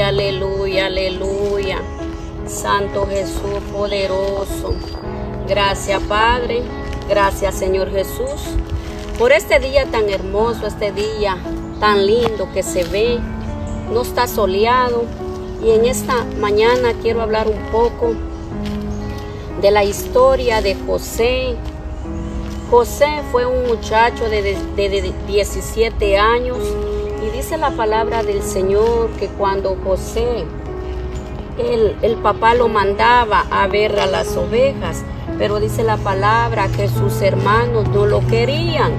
Aleluya, aleluya, aleluya. Santo Jesús poderoso. Gracias, Padre. Gracias, Señor Jesús, por este día tan hermoso, este día tan lindo que se ve. No está soleado. Y en esta mañana quiero hablar un poco de la historia de José. José fue un muchacho de 17 años. Y dice la palabra del Señor que cuando José, el papá lo mandaba a ver a las ovejas, pero dice la palabra que sus hermanos no lo querían.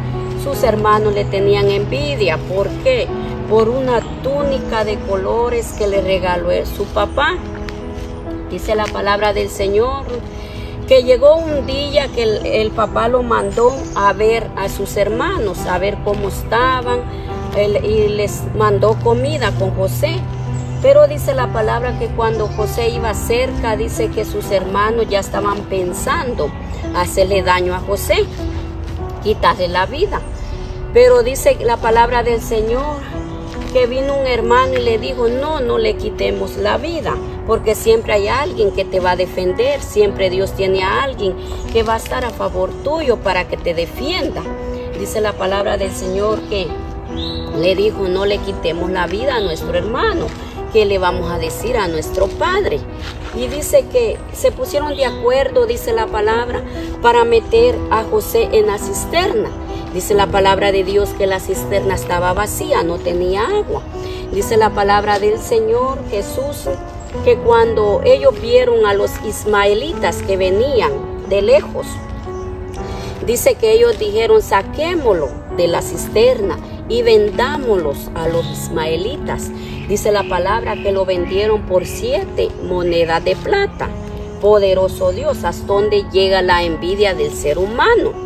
Sus hermanos le tenían envidia. ¿Por qué? Por una túnica de colores que le regaló su papá. Dice la palabra del Señor que llegó un día que el papá lo mandó a ver a sus hermanos, a ver cómo estaban, y les mandó comida con José. Pero dice la palabra que cuando José iba cerca, dice que sus hermanos ya estaban pensando hacerle daño a José, quitarle la vida. Pero dice la palabra del Señor que vino un hermano y le dijo: no le quitemos la vida, porque siempre hay alguien que te va a defender, siempre Dios tiene a alguien que va a estar a favor tuyo para que te defienda. Dice la palabra del Señor que le dijo: no le quitemos la vida a nuestro hermano, ¿qué le vamos a decir a nuestro padre? Y dice que se pusieron de acuerdo, dice la palabra, para meter a José en la cisterna. Dice la palabra de Dios que la cisterna estaba vacía, no tenía agua. Dice la palabra del Señor Jesús que cuando ellos vieron a los ismaelitas que venían de lejos, dice que ellos dijeron: saquémoslo de la cisterna y vendámoslos a los ismaelitas. Dice la palabra que lo vendieron por 7 monedas de plata. Poderoso Dios, hasta dónde llega la envidia del ser humano.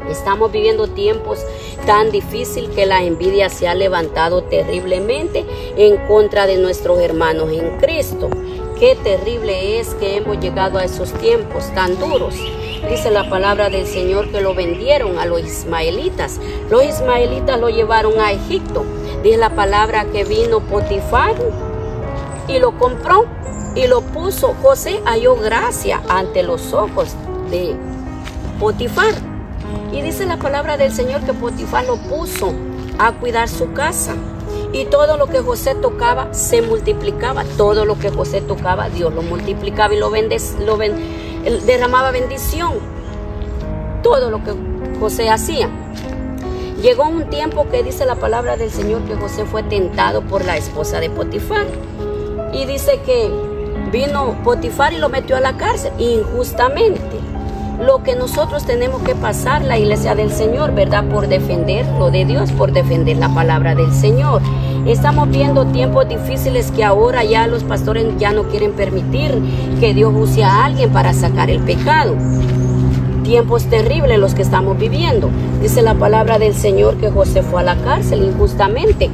Estamos viviendo tiempos tan difíciles que la envidia se ha levantado terriblemente en contra de nuestros hermanos en Cristo. Qué terrible es que hemos llegado a esos tiempos tan duros. Dice la palabra del Señor que lo vendieron a los ismaelitas. Los ismaelitas lo llevaron a Egipto. Dice la palabra que vino Potifar y lo compró y lo puso. José halló gracia ante los ojos de Potifar. Y dice la palabra del Señor que Potifar lo puso a cuidar su casa. Y todo lo que José tocaba se multiplicaba. Todo lo que José tocaba, Dios lo multiplicaba y derramaba bendición. Todo lo que José hacía. Llegó un tiempo que dice la palabra del Señor que José fue tentado por la esposa de Potifar. Y dice que vino Potifar y lo metió a la cárcel injustamente. Lo que nosotros tenemos que pasar, la iglesia del Señor, ¿verdad? Por defender lo de Dios, por defender la palabra del Señor. Estamos viendo tiempos difíciles que ahora ya los pastores ya no quieren permitir que Dios use a alguien para sacar el pecado. Tiempos terribles los que estamos viviendo. Dice la palabra del Señor que José fue a la cárcel injustamente.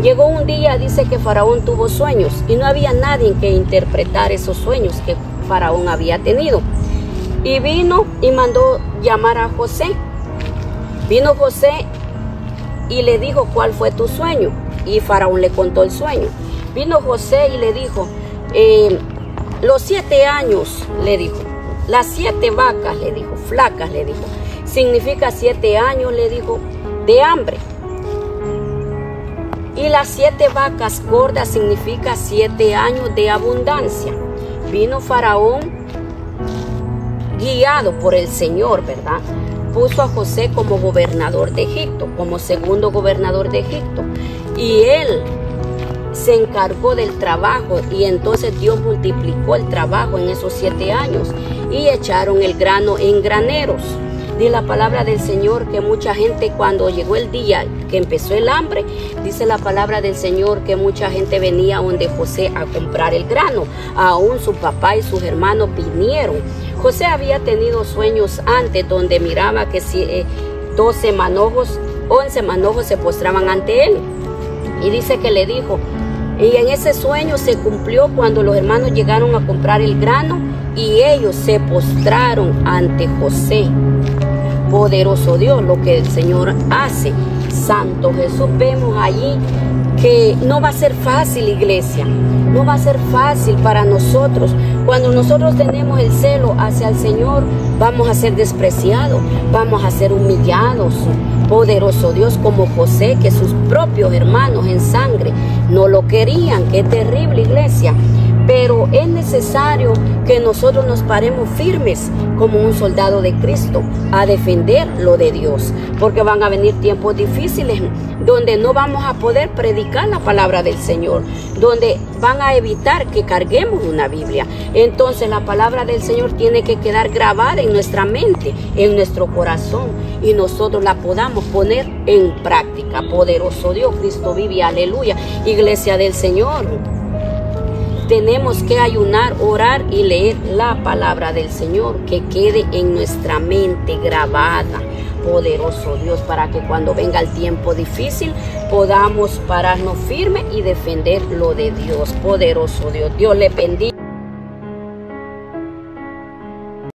Llegó un día, dice que Faraón tuvo sueños y no había nadie que interpretar esos sueños que Faraón había tenido. Y vino y mandó llamar a José. Vino José y le dijo: ¿cuál fue tu sueño? Y Faraón le contó el sueño. Vino José y le dijo: los 7 años, le dijo, las 7 vacas, le dijo, flacas, le dijo, significa 7 años, le dijo, de hambre. Y las 7 vacas gordas significa 7 años de abundancia. Vino Faraón, guiado por el Señor, ¿verdad? Puso a José como gobernador de Egipto, como segundo gobernador de Egipto. Y él se encargó del trabajo y entonces Dios multiplicó el trabajo en esos 7 años y echaron el grano en graneros. Dice la palabra del Señor que mucha gente, cuando llegó el día que empezó el hambre, dice la palabra del Señor que mucha gente venía donde José a comprar el grano. Aún su papá y sus hermanos vinieron. José había tenido sueños antes donde miraba que 12 manojos, 11 manojos se postraban ante él. Y dice que le dijo, y en ese sueño se cumplió cuando los hermanos llegaron a comprar el grano y ellos se postraron ante José. Poderoso Dios, lo que el Señor hace. Santo Jesús, vemos allí que no va a ser fácil, iglesia. No va a ser fácil para nosotros. Cuando nosotros tenemos el celo hacia el Señor, vamos a ser despreciados, vamos a ser humillados. Poderoso Dios, como José, que sus propios hermanos en sangre no lo querían. Qué terrible, iglesia. Pero es necesario que nosotros nos paremos firmes como un soldado de Cristo a defender lo de Dios, porque van a venir tiempos difíciles donde no vamos a poder predicar la palabra del Señor, donde van a evitar que carguemos una Biblia. Entonces la palabra del Señor tiene que quedar grabada en nuestra mente, en nuestro corazón, y nosotros la podamos poner en práctica. Poderoso Dios, Cristo vive, aleluya. Iglesia del Señor, tenemos que ayunar, orar y leer la palabra del Señor, que quede en nuestra mente grabada. Poderoso Dios, para que cuando venga el tiempo difícil podamos pararnos firmes y defender lo de Dios. Poderoso Dios, Dios le bendiga.